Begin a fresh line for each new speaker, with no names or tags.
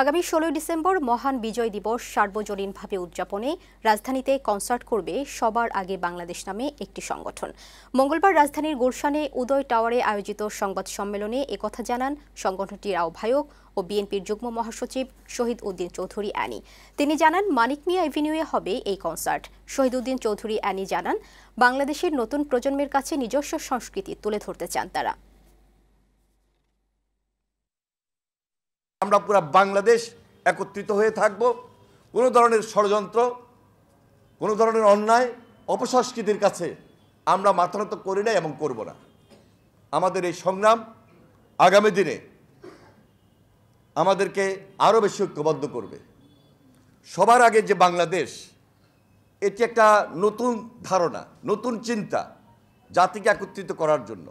আগামী ১৬ ডিসেম্বর মহান বিজয় দিবস সার্বজনীনভাবে উদযাপনে রাজধানীতে কনসার্ট করবে সবার আগে বাংলাদেশ নামে একটি সংগঠন। মঙ্গলবার রাজধানীর গুলশানে উদয় টাওয়ারে আয়োজিত সংবাদ সম্মেলনে একথা জানান সংগঠনটির আহ্বায়ক ও বিএনপির যুগ্ম মহাসচিব শহীদ উদ্দিন চৌধুরী অ্যানি। তিনি জানান, মানিক মিয়া এভিনিউয়ে হবে এই কনসার্ট। শহীদ উদ্দিন চৌধুরী অ্যানি জানান, বাংলাদেশের নতুন প্রজন্মের কাছে নিজস্ব সংস্কৃতি তুলে ধরতে চান তারা।
আমরা পুরো বাংলাদেশ একত্রিত হয়ে থাকব। কোনো ধরনের ষড়যন্ত্র, কোনো ধরনের অন্যায়, অপসংস্কৃতির কাছে আমরা মাথা নত করি না এবং করব না। আমাদের এই সংগ্রাম আগামী দিনে আমাদেরকে আরও বেশি ঐক্যবদ্ধ করবে। সবার আগে যে বাংলাদেশ, এটি একটা নতুন ধারণা, নতুন চিন্তা জাতিকে একত্রিত করার জন্য।